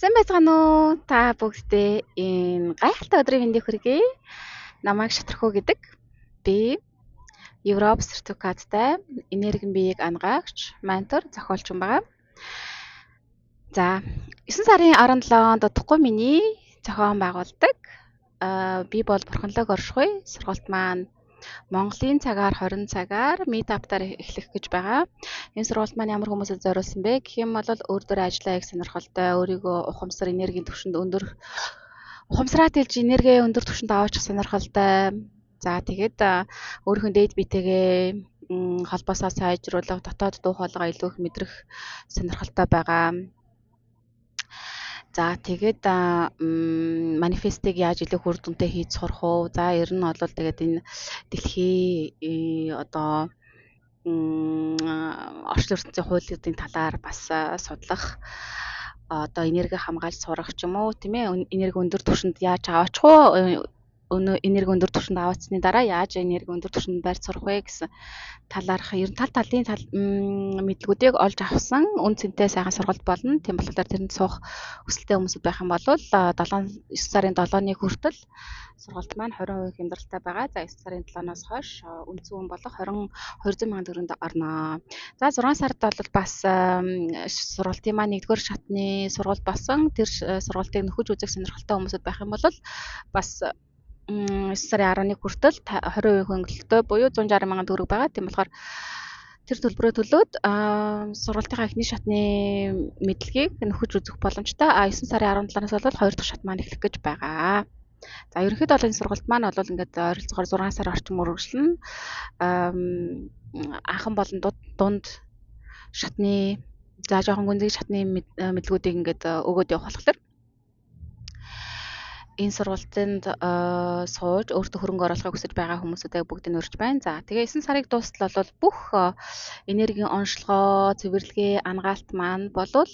Сайн байцгаана уу? Та бүгдээ энэ гайхалтай өдрийн мэндийг хүргэе. Намайг Шатрхуу гэдэг. Би Европ сертификаттай энергийн биеийг ангаагч, ментор, зохиолч юм байгаа. За, 9 сарын 17-нд удахгүй миний зохион байгуулдаг би бол Бурханлаг оршихуй сургалт маань Монголын цагаар 20 цагаар meetup-таар эхлэх гэж байгаа. Энэ сургалт маань ямар хүмүүсэд зориулсан бэ гэх юм бол өөр ажиллаа их сонирхолтой, өөрийгөө ухамсар энергийн түвшинд ухамсараа тэлж энерги өндөр түвшинд аваачих сонирхолтой. За тэгээд өөрийнхөө дээд биетэйгээ холбоосоо сайжруулах, дотоод дуу хоолойгоо илүү их мэдрэх сонирхолтой байгаа. За тэгээд манифестыг яаж илүү хүр дүнтэй хийж сурах уу? За ер нь бол тэгээд энэ дэлхий одоо орчин ертөнцийн хуулиудын талаар бас судлах одоо энерги хамгаалж сурах ч юм уу тийм ээ энерги өндөр түвшинд яаж аваачих уу? Энерги өндөр түвшинд аваацсны дараа яаж энерги өндөр түвшинд барьж сурах вэ гэсэн талаарх ер нь талын мэдлгүүдийг олж авсан үн цэнтэй сайхан сургалт болно. Тийм болохоор тэрэнд суух хүсэлтэй хүмүүсд байх юм бол 9 сарын 7-ны хүртэл сургалт маань 20% хямдралтай байгаа. За 9 сарын 7-оос хойш үндсэн үн болох 200 мянган төгрөнд орно. За 6 сард бол бас сургалтын маань 1-р шатны сургалт болсон. Тэр сургалтыг нөхөж үзэх сонирхолтой хүмүүсд байх юм бол бас 9 сарын 11 хүртэл 20% хөнгөлөлтөй буюу 160 мянган төгрөг байгаа. Тийм болохоор тэр төлбөрөө төлөөд сургалтынхаа эхний шатны мэдлэгийг нөхөж үзэх боломжтой. 9 сарын 17-наас бол 2 дахь шат маань эхлэх гэж байгаа. За ерөнхийдөө бол энэ сургалт маань бол ингээд ойролцоогоор 6 сар орчим үргэлжлэнэ. Анхан болон дунд шатны за жоохон гүнзгий шатны мэдлгүүдийг ингээд өгөөд явах болохоор энэ сургалтанд сууж өөртөө хөрөнгө оруулахыг хүсэж байгаа хүмүүсүүдээ бүгдийг урьж байна. За тэгээ 9 сарыг дуустал бол бүх энергийн онцлогоо, цэвэрлэгээ, ангаалт маань болвол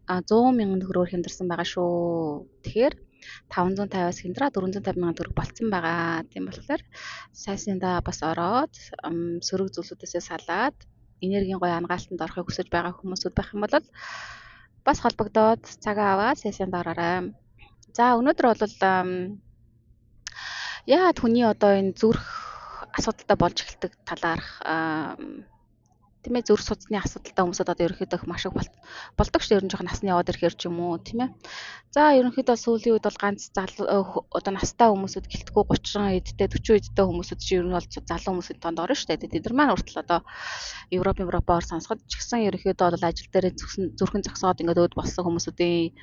100 мянган төгрөгөөр хямдарсан байгаа шүү. Тэгэхээр 550-аас хямдраа 450 мянган төгрөг болцсон байгаа. Тийм болохоор сайсандаа бас ороод сөрөг зүйлсүүдээсээ салаад энергийн гоё ангаалтанд орохыг хүсэж байгаа хүмүүсүүд байх юм бол бас холбогдоод цагаа аваад сайсандаа ороорой. За өнөөдөр бол яагаад хүний одоо энэ зүрх асуудалтай болж эхэлдэг талаарх тийм ээ зүрх судасны асуудалтай хүмүүсд одоо ерөнхийдөө маш их болдог шүү. Ер нь жоохон насны яваад ирэхээр ч юм уу тийм ээ. За ерөнхийдөө сүүлийн үед бол ганц одоо настай хүмүүсүүд гэлтгүү 30 эдтэй 40 эдтэй хүмүүсүүд чинь ер нь бол залуу хүмүүсийн тоонд орно шүү дээ. Тэд нар маань хүртэл одоо Европоор сонсоход ч гэсэн ерөнхийдөө бол ажил дээр зүрхэн зогсоод ингээд өөд болсон хүмүүсүүдийн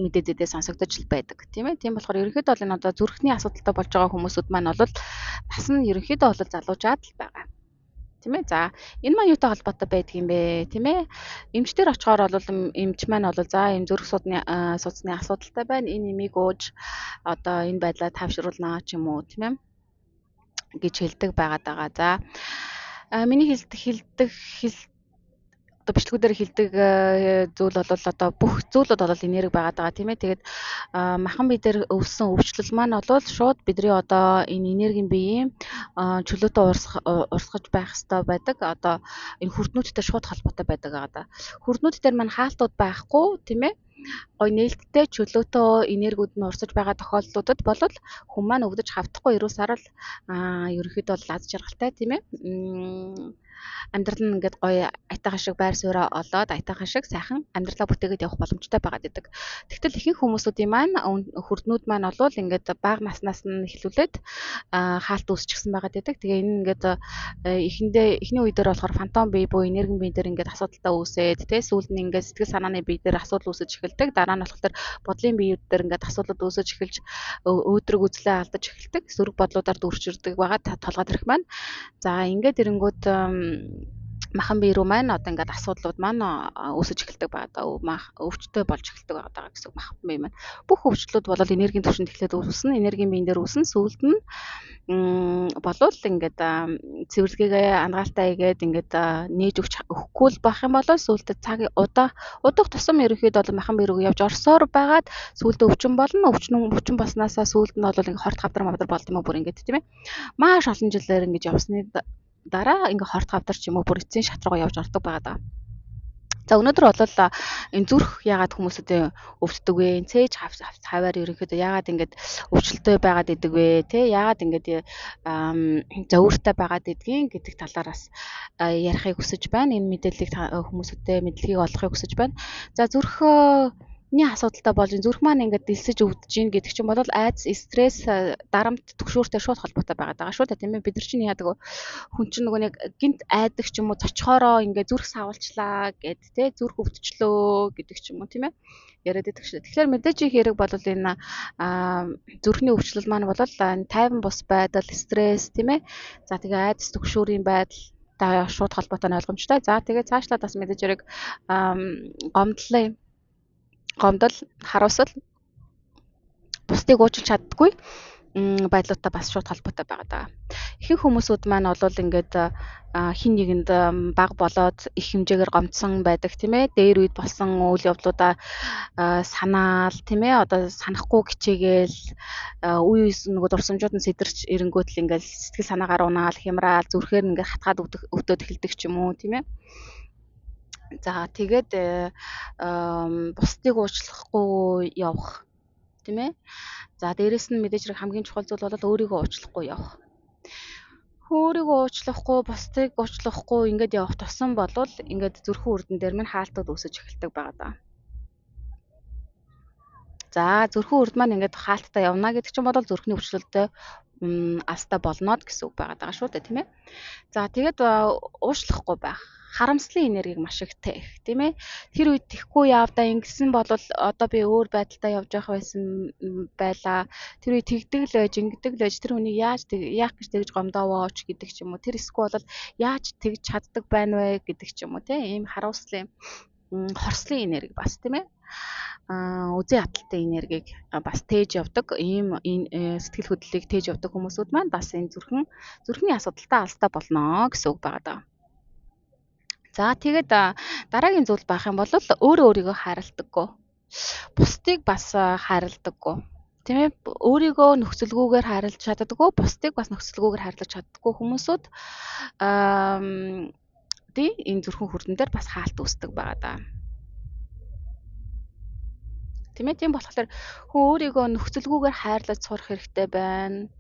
мэдээдээ сонсогдож байдаг тийм ээ. Тийм болохоор ерөнхийдөө бол энэ одоо зүрхний асуудалтай болж байгаа хүмүүсүүд маань бол нас нь ерөнхийдөө бол залуужаад л байгаа. Тийм ээ. За энэ маань юутай холбоотой байдаг юм бэ? Тийм ээ. Эмч дээр очихоор бол эмч маань бол за ийм зүрх судасны асуудалтай байна. Энэ нэмийг ууж одоо энэ байдлаа тавшруулнаа ч юм уу тийм ээ гэж хэлдэг байгаад байгаа. За миний хэлдэг одоо бичлэгүүдээр хэлдэг зүйл бол одоо бүх зүйлүүд бол энерги байгаад байгаа тийм ээ. Тэгээд махан бие дээр өвсөн өвчлөл маань бол шууд бидний одоо энэ энергийн биеийн чөлөөтэй урсгаж байх хэрэгтэй байдаг. Одоо энэ хүрднүүдтэй шууд холбоотой байдаг байгаа. Хүрднүүд дээр маань хаалтууд байхгүй тийм ээ. Гой нээлттэй чөлөөтэй энергиуд нь урсаж байгаа тохиолдлуудад бол хүн маань өвдөж хавдахгүй ирүүсаар л ерөнхийдөө бол аз жаргалтай тийм ээ. Амьдрал нь ингээд гоё айтайхан шиг байр сууриа олоод айтайхан шиг сайхан амьдралаа бүтээгээд явах боломжтой байгаад байдаг. Тэгтэл ихэнх хүмүүсүүдийн маань хүрднүүд маань бол ингээд бага наснаас нь эхлүүлээд хаалт үүсчихсэн байгаад байдаг. Тэгээ энэ ингээд эхний үе дээр болохоор фантом бие буюу энергийн бие дээр ингээд асуудалтай үүсээд тэ сүүлд нь ингээд сэтгэл санааны бие дээр асуудал үүсэж эхэлдэг. Дараа нь болохоор бодлын биеуд дээр ингээд асуудал үүсэж эхэлж өөдрөг үзлээ алдаж эхэлдэг. Сөрөг бодлуудаар дүүрчирдэг байгаа толгойд ирэх маань. За ингээд ирэнгүүт махан бие рүү маань одоо ингээд асуудлууд маань үүсэж эхэлдэг байгаа. Өвчтөй болж эхэлдэг байгаа гэсэн махан бие маань. Бүх өвчлүүд бол энергийн түвшинд эхлээд үүснэ, энергийн биен дээр үүснэ, сүүлд нь болвол ингээд цэвэрлэгээ ангаалтаа игээд ингээд нээж өгөхгүй л байх юм бол сүүлдээ цаг удах тусам ерөнхийдөө бол махан бие рүү явж орсоор байгаад сүүлдээ өвчин болно. Өвчин болсноосаа сүүлд нь бол ингээд хорт хавдар болд юм уу бүр ингээд тийм ээ. Маш олон жилээр ингэж явсны дараа ингээ хорт хавдар ч юм уу бүр эцсийн шат руу явж ордог байгаа даа. За өнөөдөр бол энэ зүрх яагаад хүмүүсүүдээ өвддөг вэ? Цээж хаваар ерөнхийдөө яагаад ингэж өвчлөлтөө байгаад идэг вэ? Тэ яагаад ингэж зовиртой байгаад идэгин гэдэг талаараас ярихыг хүсэж байна. Энэ мэдээллийг хүмүүсүүдэд мэдлэгийг олохыг хүсэж байна. За зүрхний асуудалтай болж зүрх маань ингэж дэлсэж өвдөж гин гэдэг чинь бол айдас, стресс, дарамт, түгшүүртэй шууд холбоотой байгаа шүү дээ. Тийм ээ. Бид нар чинь яадаг вэ? Хүн чинь нөгөө нэг гинт айдаг ч юм уу цочхороо ингээ зүрх савлчлаа гэд тэ зүрх өвдчлөө гэдэг ч юм уу тийм ээ яриад байдаг шүү. Тэгэхээр мэдээж их хэрэг бол энэ зүрхний өвчлөл маань бол тайван бус байдал, стресс тийм ээ. За тэгээ айдас түгшүүрийн байдал та шууд холбоотой нь ойлгомжтой. За тэгээ цаашлаад бас мэдээж хэрэг гомдол, харуусал бусдыг уучлах чаддаггүй байдлуудтай бас шууд холбоотой байгаа даа. Ихэнх хүмүүсүүд маань бол ингээд хин нэгэнд баг болоод их хэмжээгээр гомдсон байдаг тийм ээ. Дээр үед болсон үйл явдлуудаа санаал тийм ээ. Одоо санахгүй хичээгээл үе үе нөгөө дурсамжууд нь сэтэрч эренгүүт л ингээд сэтгэл санаагаар унаал, хямраал, зүрхээр ингээд хатгаад өвдөд эхэлдэг ч юм уу тийм ээ. За тэгээд бусдыг уучлахгүй явах тийм ээ. За дээрэс нь мэдээж хэрэг хамгийн чухал зүйл бол өөрийгөө уучлахгүй явах. Өөрийгөө уучлахгүй, бусдыг уучлахгүй ингээд явах тусам бол ингээд зүрхэн үрдэн дээр минь хаалтууд үүсэж эхэлдэг байгаа даа. За зүрхэн үрд маань ингээд хаалттай явна гэдэг чинь бол зүрхний өвчлөлтөй алстай болноод гэсэн үг байгаа даа шүү дээ тийм ээ. За тэгээд уучлахгүй байх. Харамслын энергийг маш их таих тийм ээ. Тэр үед тэхгүй явдаа ингэсэн бол одоо би өөр байдалтай явж явах байсан байлаа. Тэр үед тэгдэг л байж, ингэдэг л байж тэр хүнийг яах гэж тэгж гомдоовооч гэдэг ч юм уу. Тэр эсвэл бол яаж тэгж чаддаг байна вэ гэдэг ч юм уу тийм ийм харамслын хорслын энерги бас тийм ээ. Үзэн ядалтай энергийг бас тээж явдаг. Ийм сэтгэл хөдлөлийг тээж явдаг хүмүүсүүд маань бас энэ зүрхний асуудалтай алстай болно гэсэн үг байгаа даа. За тэгээд дараагийн зүйл байх юм бол өөрийгөө хайрладаггүй. Бусдыг бас хайрладаггүй. Тийм ээ өөрийгөө нөхцөлгүйгээр хайрлаж чаддаггүй, бусдыг бас нөхцөлгүйгээр хайрлаж чаддаггүй хүмүүсүүд энэ зүрхэн хүрдэн дээр бас хаалт үүсдэг байгаа даа. Тийм ээ тийм болохоор хүн өөрийгөө нөхцөлгүйгээр хайрлаж сурах хэрэгтэй байна.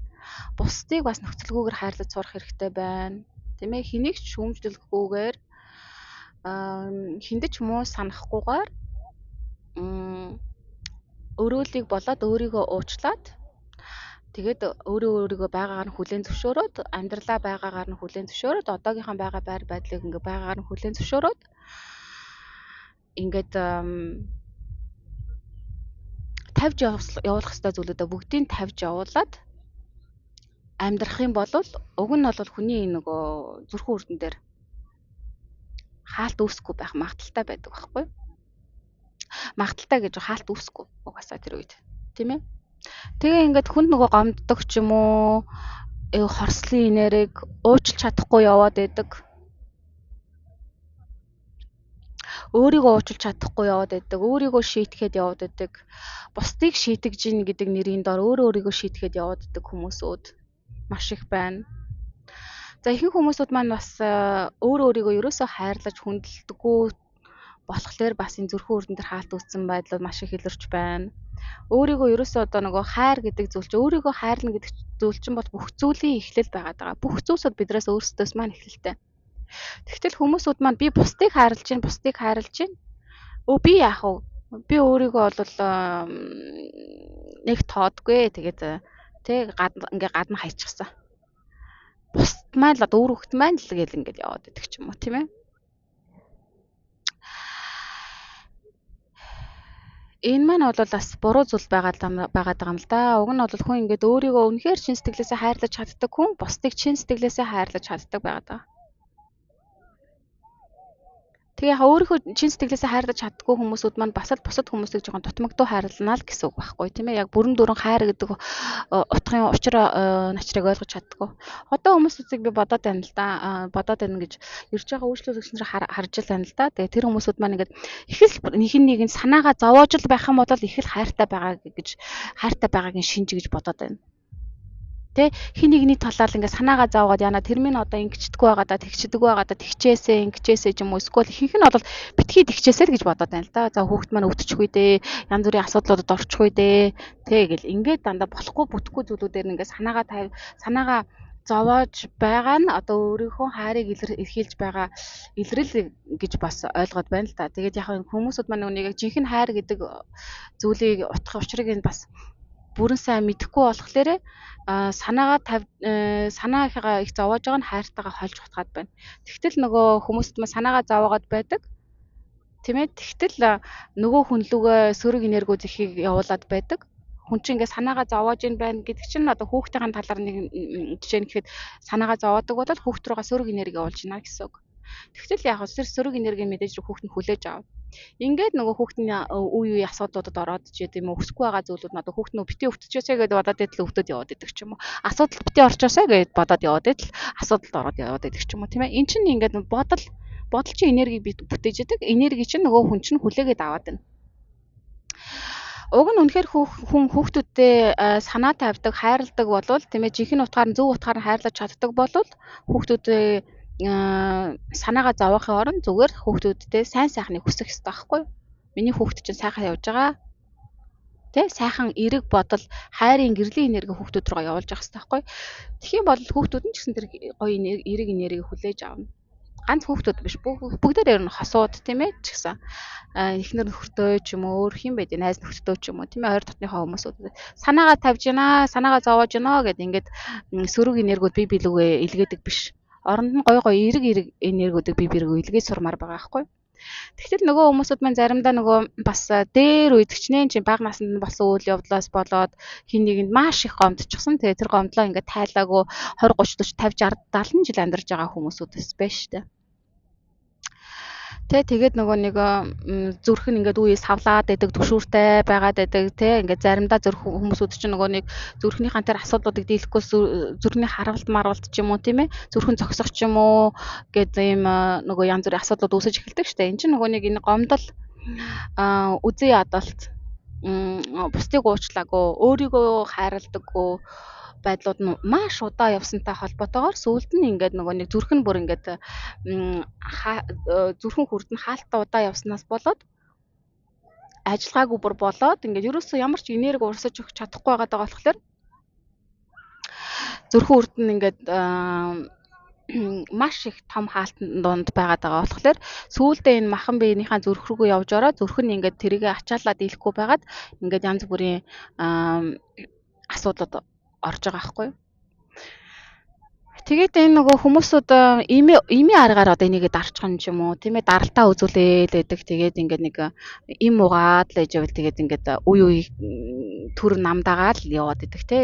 Бусдыг бас нөхцөлгүйгээр хайрлаж сурах хэрэгтэй байна. Тийм ээ хэнийг ч шүүмжлэхгүйгээр хиндэж муу санахгүйгээр өрөөлийг болоод өөрийгөө уучлаад тэгээд өөрийгөө байгаагаар нь хүлээн зөвшөөрөөд амьдралаа байгаагаар нь хүлээн зөвшөөрөөд одоогийнхаа байгаа байр байдлыг ингээ байгаагаар нь хүлээн зөвшөөрөөд ингээд тавьж явуулах ёстой зүйлүүдээ бүгдийг тавьж явуулаад амьдрах юм бол уг нь бол хүний нөгөө зүрхэн үрдэн дээр хаалт үүсэхгүй байх магадaltaй байдаг байхгүй. Магадaltaй гэж хаалт үүсэхгүй угаасаа тэр үед тийм ээ. Тэгээ ингээд хүн нөгөө гомддог ч юм уу хорслын энергийг уучлах чадахгүй яваад байдаг. Өөрийгөө уучлах чадахгүй яваад байдаг. Өөрийгөө шийтгэхэд яваад байдаг. Бусдыг шийтгэж гин гэдэг нэрийн дор өөрийгөө шийтгэхэд яваад байдаг хүмүүсүүд маш их байна. За ихэнх хүмүүсүүд маань бас өөрийгөө ерөөсөө хайрлаж хүндэлдэггүй болохоор бас энэ зүрхэн үрдэн дээр хаалт үүссэн байдлууд маш их илэрч байна. Өөрийгөө ерөөсөө одоо нөгөө хайр гэдэг зүйл чинь өөрийгөө хайрлна гэдэг зүйл чинь бол бүх зүйлийн эхлэл байгаа. Бүх зүйлсүүд биднээс өөрсдөөс маань эхэлтэй. Тэгтэл хүмүүсүүд маань би бусдыг хайрлаж байна. Би яах вэ? Би өөрийгөө бол нэг тоодгүй. Тэгээд ингээ гадна хайчихсан. Бусд маань л өөр хөлт маань л гэл ингээд яваад байдаг ч юм уу тийм ээ. Энэ маань бол бас буруу зүйл байгаад байгаа юм л да. Уг нь бол хүн ингээд өөрийгөө үнэхээр чин сэтгэлээсээ хайрлаж чаддаг хүн бусдыг чин сэтгэлээсээ хайрлаж чаддаг байгаа даа. Тэгээ өөрийнхөө чин сэтгэлээсээ хайрлаж чаддаггүй хүмүүсүүд маань бас л бусад хүмүүсийг жоохон дутмагтуу хайрлана л гэсэн үг байхгүй тийм ээ. Яг бүрэн дүүрэн хайр гэдэг утгын учир начрыг ойлгож чаддаггүй. Одоо хүмүүсийг би бодоод байна л да. Бодоод байна гэж ирж байгаа үйлчлүүлэгчнэр харж л байна л да. Тэгээ тэр хүмүүсүүд маань ингээд их л нэг нь санаагаа зовоож л байх юм бол их л хайртай байгааг шинж гэж бодоод байна. Тэ хин нэгний талаар ингээ санаагаа заавгаад яана тэр минь одоо ингэчдэг байгаа да тэгчдэг байгаа да тэгчээсээ ингэчээсээ ч юм уу эсвэл ихэнх нь бол битгий тэгчээсээ л гэж бодоод байна л да. За хүүхэд маань өвдчих үе дээ. Янз бүрийн асуудлуудад орчих үе дээ. Тэ гэл ингээд дандаа болохгүй бүтэхгүй зүйлүүдээр ингээ санаагаа зовоож байгаа нь одоо өөрийнхөө хайрыг илэрхийлж байгаа илрэл гэж бас ойлгоод байна л да. Тэгээд яг хүмүүсүүд маань нүг яг жинхэнэ хайр гэдэг зүйлийг утгах учрыг нь бас бүрэн сайн мэдэхгүй болохоор санаагаа их зовоож байгаа нь хайртайгаа холж утгаад байна. Тэгтэл нөгөө хүмүүст маань санаагаа зовоогоод байдаг. Тийм ээ. Тэгтэл нөгөө хүн лүгээ сөрөг энергиуд ихийг явуулаад байдаг. Хүн чинь ингээ санаагаа зовоож ийн байна гэдэг чинь одоо хүүхдийн талаар нэг жишээ нь гэхэд санаагаа зовоодаг бол хүүхд руугаа сөрөг энерги явуулж байна гэсэн үг. Тэгтэл яг тэр сөрөг энерги мэдээж хүүхд нь хүлээж авна. Ингээд нөгөө хүүхдийн үе асуудлуудад ороод ч гэдэм үү өсөхгүй байгаа зүйлүүд нь одоо хүүхд нөө бити өвтчихөөсэй гэдээ бодоод идэл өвдөд яваад идэг ч юм уу. Асуудал бити орчоосэй гэдээ бодоод яваад идэл асуудалд ороод яваад идэг ч юм уу тийм ээ. Эн чинь ингээд бодол чинь энергийг бүтээж идэг. Энерги чинь нөгөө хүн чинь хүлээгээд аваад байна. Уг нь үнэхээр хүн хүүхдүүдтэй санаа тавьдаг, хайрладаг болвол тийм ээ жинхэнэ утгаар нь зөв утгаар нь хайрлаж чаддаг болвол хүүхдүүдээ санаагаа зовоохын оронд зүгээр хүүхдүүдтэй сайн сайхныг хүсэх хэрэгтэй байхгүй юу? Миний хүүхд чинь сайхан явж байгаа. Тэ сайхан эрэг бодол, хайрын гэрлийн энерги хүүхдүүд рүү явуулж явах хэрэгтэй байхгүй юу? Тэгхийн бол хүүхдүүд нь ч гэсэн тэр гоё эрэг энергийг хүлээж авна. Ганц хүүхдүүд биш бүгдээр ер нь хосууд тийм ээ ч гэсэн эхнэр нөхөртөө ч юм уу өөр хин байд найз нөхдөдөө ч юм уу тийм ээ ойр дотныхоо хүмүүсүүд санаагаа тавьж гинэ санаагаа зовоож гинэ гэд ингээд сөрөг энергиуд бие биелүүгээ илгээдэг биш. Оронд нь гой эрэг энергиудыг бие биерээ илгээж сурмаар байгаа байхгүй. Тэгтэл нөгөө хүмүүсүүд маань заримдаа нөгөө бас дээр үед хичнээн чи бага наснд нь болсон үйл явдлаас болоод хин нэгэнд маш их гомдчихсон. Тэгээ тэр гомдлоо ингээд тайлаагүй 20 30 40 50 60 70 жил амьдарч байгаа хүмүүсүүдээс байна шүү дээ. Тэгээд нөгөө нэг зүрх нь ингээд үе савлаад байдаг төвшүүртэй байгаад байдаг ингээд заримдаа зүрх хүмүүсүүд чинь нөгөө нэг зүрхнийхэн тэр асуудлуудыг дийлэхгүй зүрхний харавалт марвалт ч юм уу тийм ээ зүрхэн зогсох ч юм уу гэдэг ийм нөгөө янз бүрийн асуудлууд үүсэж эхэлдэг шүү дээ. Энд чинь нөгөө нэг энэ гомдол үзий ядалт бусдыг уучлаагүй өөрийгөө хайрладаггүй байдлууд нь маш удаа явсантай холбоотойгоор сүүлд нь ингээд нөгөө нэг зүрх нь бүр ингээд зүрхэн хүрд нь хаалттай удаа явснаас болоод ажиллагаагүй бүр болоод ингээд ерөөсөө ямар ч энерги урсаж өгч чадахгүй байгаа болохоор зүрхэн хүрд нь ингээд маш их том хаалтан донд байгаад байгаа болохоор сүүлдээ энэ махан биенийхээ зүрх рүүгээ явж ороод зүрх нь ингээд тэрийгэ ачаалаад ийлэхгүй байгаад ингээд янз бүрийн асуудлууд орж байгаа байхгүй юу. Тэгээд энэ нөгөө хүмүүсүүд ими аргаар одоо энийгээ дарчих юм ч юм уу тийм ээ даралтаа үзүүлээл байдаг. Тэгээд ингээд нэг им угаад л ээж байвал тэгээд ингээд үе төр намдаагаал яваад идэг те.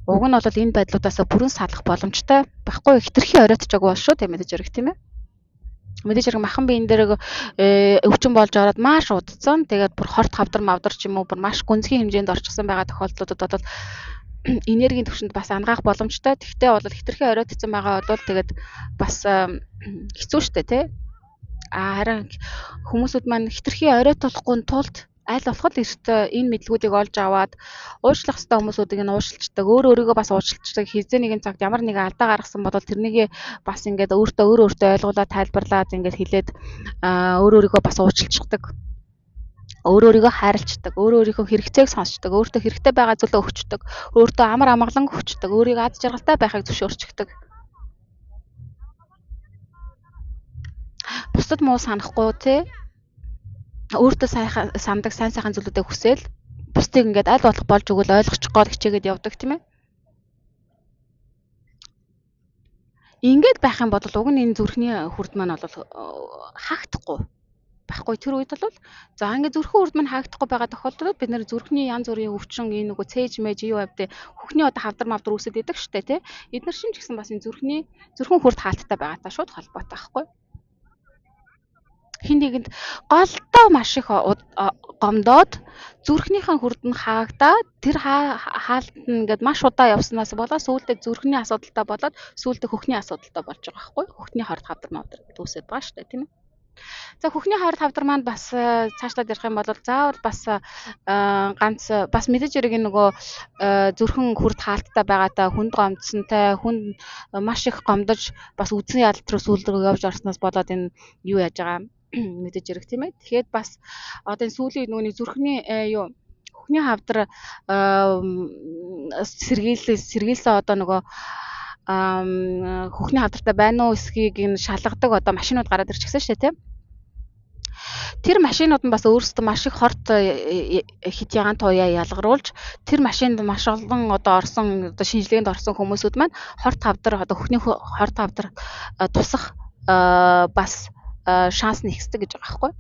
Уг нь бол энэ байдлуудаас бүрэн салах боломжтой байхгүй хитрхи оройтчаагүй бол шүү тийм мэдээж хэрэг тийм ээ. Мэдээж хэрэг махан биен дээр өвчин болж ороод маш удцсан. Тэгээд бүр хорт хавдар мавдар ч юм уу бүр маш гүнзгий хэмжээнд орчихсан байгаа тохиолдлуудад бол энергийн төвшөнд бас ангаах боломжтой. Тэгтээ бол хитрхи оройтцсан байгаа бол тэгээд бас хэцүү шттэ тий. Харин хүмүүсүүд маань хитрхи оройтуулахгүй тулд аль болох эрт энэ мэдлгүүдийг олж аваад уучлах хэвээр хүмүүсүүдийг нь уушлцдаг. Өөрийгөө бас уучлцдаг. Хизээ нэгэн цагт ямар нэгэн алдаа гаргасан бодвол тэрнийг бас ингээд өөртөө ойлгуулад тайлбарлаад ингээд хэлээд өөрийгөө бас уучлцдаг. Өөрийгөө хайрлцдаг, өөрийнхөө хэрэгцээг сонсчдаг, өөртөө хэрэгтэй байгаа зүйлээ өгчдөг, өөртөө амар амгалан өгчдөг, өөрийгөө аз жаргалтай байхыг зөвшөөрчдөг. Бусдад муу санахгүй тий. Өөртөө сандаг сайн сайхан зүйлүүдээ хүсээл бусдыг ингээд аль болох болж өгвөл ойлгочихгоо хичээгээд явдаг тийм ээ. Ингээд байх юм бол уг нь энэ зүрхний хүрд маань бол хаагдахгүй байхгүй тэр үед бол за ингээд зүрхэн үрд маань хаагдахгүй байгаа тохиолдолд бид нэр зүрхний янз бүрийн өвчин энэ нөгөө цээж мэж юу авдэ хөхний одоо хавдар мавдар үүсэт идэг штэ тий эдгээр шин ч гэсэн бас энэ зүрхэн хүрд хаалттай байгаатай шууд холбоотой байхгүй хин нэгэнд голдоо маш их гомдоод зүрхнийхэн хүрд нь хаагдаад тэр хаалт нь ингээд маш удаа явснаас болоод сүүлдээ зүрхний асуудалтай болоод сүүлдээ хөхний асуудалтай болж байгаа байхгүй хөхний хорд хавдар мавдар гэдэг үүсэт байгаа штэ тийм ээ За хөхний хойд тавдар маань бас цаашлаад ярих юм бол заавал бас ганц бас мэдээж хэрэг нөгөө зүрхэн хүрд хаалттай байгаатай хүнд гомдсонтай хүн маш их гомдож бас үдсэн ядалт руу сүүл рүү явж орсноос болоод энэ юу яаж байгаа мэдээж хэрэг тийм ээ. Тэгэхээр бас одоо энэ сүүлийн нөгөө зүрхний юу хөхний хавдар сэргийлсэн одоо нөгөө хөхний хавдартай байна уу эсхийг энэ шалгадаг одоо машинууд гараад ирчихсэн шүү дээ тийм. Тэр машинууд нь бас өөрсдөө маш их хорт хит ягаан туяа ялгаруулж тэр машинд маш олон одоо орсон одоо шинжилгээнд орсон хүмүүсүүд маань хорт хавдар одоо хөхний хорт хавдар тусах бас шанс нь ихсдэг гэж байгаа байхгүй.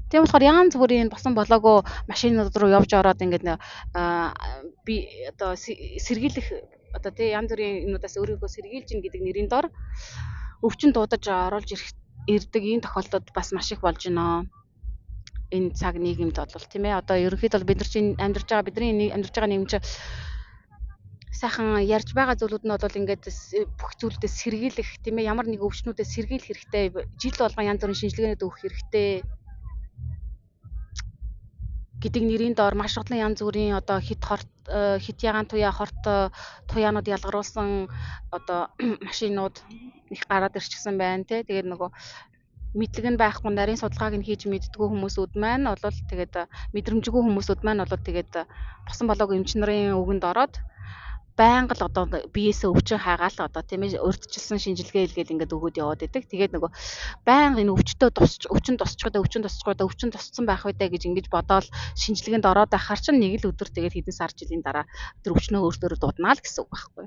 Тийм болохоор янз бүрийн босон болоогүй машинууд руу явж ороод ингээд би одоо сэргийлэх одоо тий янз бүрийн юмудаас өөрийгөө сэргийлж ин гэдэг нэрийн дор өвчин дуудаж оруулж ирдэг энэ тохиолдолд бас маш их болж байна. Энэ цаг нийгэмд бол тийм ээ одоо ерөнхийдөө бид нар чинь бидний амьдарч байгаа нийгэм чинь сайхан ярьж байгаа зүйлүүд нь бол ингээд бүх зүйлүүдээ сэргийлэх тийм ээ ямар нэг өвчнүүдээ сэргийлэх хэрэгтэй жил болгон янз бүрийн шинжилгээнүүд өгөх хэрэгтэй гэдэг нэрийн доор маш олон янз бүрийн одоо хит ягаан туяа хорт туяанууд ялгаруулсан одоо машинууд их гараад ирчихсэн байна тий. Тэгээд нөгөө мэдлэг нь байхгүй нарийн судалгааг нь хийж мэддгүү хүмүүсүүд маань бол тэгээд мэдрэмжгүй хүмүүсүүд маань бол тэгээд босон болоогүй эмч нарын үгэнд ороод байнга л одоо биеэсээ өвчин хайгаал одоо тийм ээ урьдчилсан шинжилгээ илгээл ингээд өгөөд яваад байдаг. Тэгээд нөгөө байнга энэ өвчин тусцсан байх үедээ гэж ингэж бодоол шинжилгээнд ороод байхаар чинь нэг л өдөр тэгээд хэдэн сар жилийн дараа тэр өвчнөө өөртөө дууднаа л гэсэн үг байхгүй.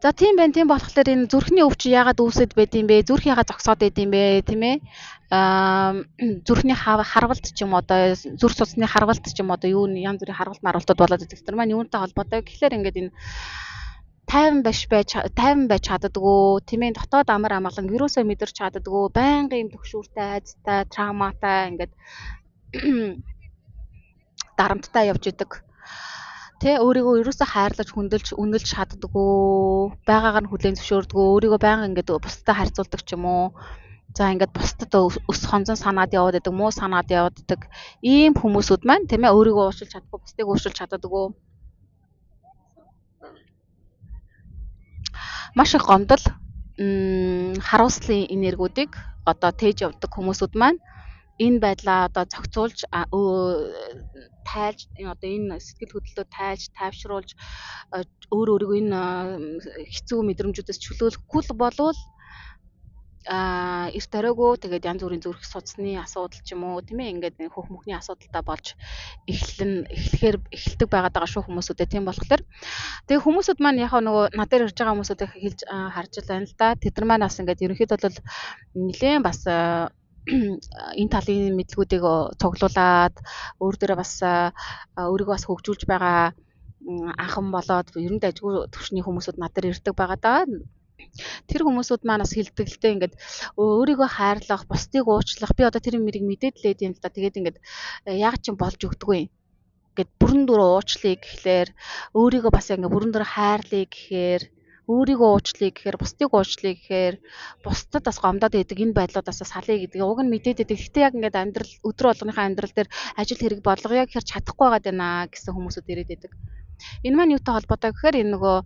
За тийм байна. Тийм болохоор энэ зүрхний өвчин яагаад үүсэт байд юм бэ? Зүрх яагаад зогсоод байд юм бэ? Тийм ээ. Зүрхний харгалт ч юм одоо зүрх судасны харгалт ч юм одоо юу янз бүрийн харгалт маргалтууд болоод идэг. Тэр маань юунтай холбоотой? Тэгэхээр ингээд энэ тайван байж чаддаггүй, тийм ээ. Дотоод амар амгалан вирусоо мэдэрч чаддаггүй, байнгын юм төгшүүртэй, айцтай, травматай ингээд дарамттай явж идэг. Тэ өөрийгөө ерөөсөө хайрлаж хүндэлж үнэлж чаддаггүй, байгаагаар нь хүлээн зөвшөөрдөггүй, өөрийгөө байнга ингээд бусдад харьцуулдаг ч юм уу. За ингээд бусдад өс хонзон санаад яваад байдаг, муу санаад яваад байдаг. Ийм хүмүүсүүд маань тийм ээ өөрийгөө уучлах чаддаггүй, бусдыг уучлах чаддаггүй. Маш их гомдол, харуулслын энергиудыг одоо тээж явдаг хүмүүсүүд маань энэ байдлаа одоо зохицуулж тайлж одоо энэ сэтгэл хөдлөлөө тайвшруулж өөрийгөө энэ хэцүү мэдрэмжүүдээс чөлөөлөхгүй л болвол эрт оройгоо тэгээд янз бүрийн зүрх судасны асуудал ч юм уу тийм ээ ингээд хөх мөхний асуудалтай болж эхэлдэг байгаад байгаа шүү хүмүүсүүдээ. Тийм болохоор тэгээд хүмүүсүүд маань яг нөгөө над дээр ирж байгаа хүмүүсүүдийг хэлж харж байна л да. Тэд нар маань бас ингээд ерөнхийдөө бол нэлээд бас энэ талын мэдлгүүдийг цуглуулад өөр дээрээ бас өөрийгөө бас хөгжүүлж байгаа анхан болоод ерөн дайггүй төвшний хүмүүсүүд над дээр ирдэг байгаа даа. Тэр хүмүүсүүд маань бас хэлдэгтэй ингээд өөрийгөө хайрлах, бусдыг уучлах би одоо тэр юмыг мэдээд л байд юм л да. Тэгээд ингээд яг ч юм болж өгдөггүй. Ингээд бүрэн дүр уучлая гэхлээр өөрийгөө бас ингээд бүрэн дүр хайрлая гэхээр өөрийгөө уучлая гэхээр бусдыг уучлая гэхээр бусдад бас гомдоод байдаг энэ байдлуудаас салъя гэдэг уг нь мэдээд байдаг. Гэхдээ яг ингээд амьдрал өдөр болгоныхаа амьдрал дээр ажил хэрэг бодлогоё гэхээр чадахгүй байгаад байна гэсэн хүмүүсүүд ирээд байдаг. Энэ маань юутай холбоотой гэхээр энэ нөгөө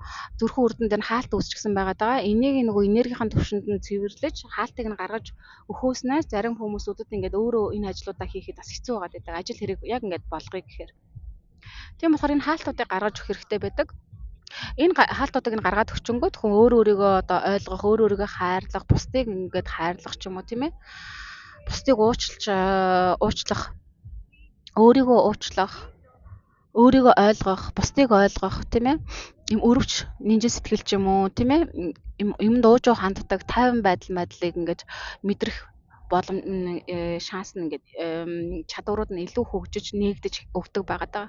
зүрхэн үрдэн дээр хаалт үүсчихсэн байгаад байгаа. Энийг нөгөө энергийн түвшинд нь цэвэрлэж хаалтыг нь гаргаж өгөхөөснөөс зарим хүмүүсүүдэд ингээд өөрөө энэ ажлуудаа хийхэд бас хэцүү байгаад байдаг. Ажил хэрэг яг ингээд болгоё гэхээр. Тийм болохоор энэ хаалтуудыг гаргаж өгөх хэрэгтэй байдаг. Энэ хаалтуудыг нь гаргаад өгчөнгөт хүн өөрийгөө одоо ойлгох, өөрийгөө хайрлах, бусдыг ингээд хайрлах ч юм уу тийм ээ. Бусдыг уучлах, өөрийгөө уучлах, өөрийгөө ойлгох, бусдыг ойлгох тийм ээ. Им өрөвч нинжин сэтгэл ч юм уу тийм ээ. Юм дуужуу ханддаг тайван байдлыг ингээд мэдрэх шанс нь ингээд чадварууд нь илүү хөгжиж нээгдэж өгдөг байгаа даа.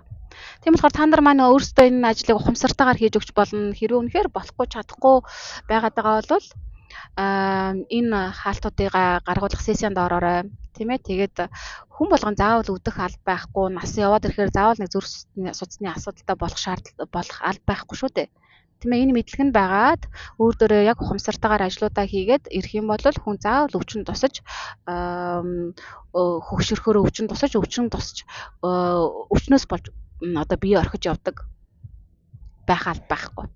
Тийм болохоор та нар маань өөрсдөө энэ ажлыг ухамсартайгаар хийж өгч болно. Хэрвээ үнэхээр болохгүй чадахгүй байгаад байгаа бол энэ хаалтуудыг гаргуулах сессионд ороорой. Тийм ээ. Тэгээд хүн болгон заавал өвдөх алба байхгүй, нас яваад ирэхээр заавал нэг зүрх судасны асуудалтай болох алба байхгүй шүү дээ. Тийм ээ, энэ мэдлэг нь байгаад өөр дөрөө яг ухамсартайгаар ажлуудаа хийгээд ирэх юм бол хүн заавал өвчин тусаж хөгшөрөхөөрөө өвчин тусаж өвчнөөс болж одоо бие орхиж явдаг байх алба байхгүй.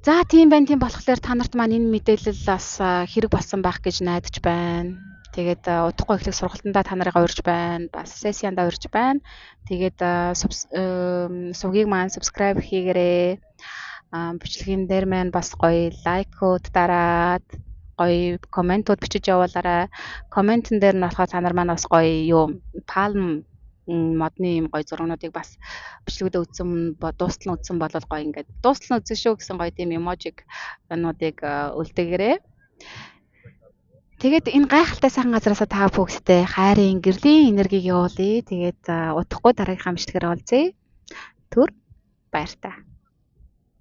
За тийм байна. Тийм болохоор та нарт маань энэ мэдээлэл бас хэрэг болсон байх гэж найдаж байна. Тэгээд удахгүй эхлэх сургалтандаа та нарыг урьж байна. Бас сессияндаа урьж байна. Тэгээд сувгийг маань subscribe хийгээрэй. Бичлэгэн дээр маань бас гоё лайкууд дараад гоё комментууд бичиж явуулаарай. Комментэн дээр нь болохоор та нар маань бас гоё Palm модны юм гоё зургуудыг бас бичлэгүүдээ дуустал нь үзсэн бол гоё ингээд дуустал нь үзэн шүү гэсэн гоё тийм эможиг нуудыг үлдээгээрэй. Тэгээд энэ гайхалтай сайхан газараасаа та бүгдтэй хайрын гэрлийн энергийг явуулъя. Тэгээд удахгүй дараагийнхаа бичлэгээр уулзъя. Түр баяртай.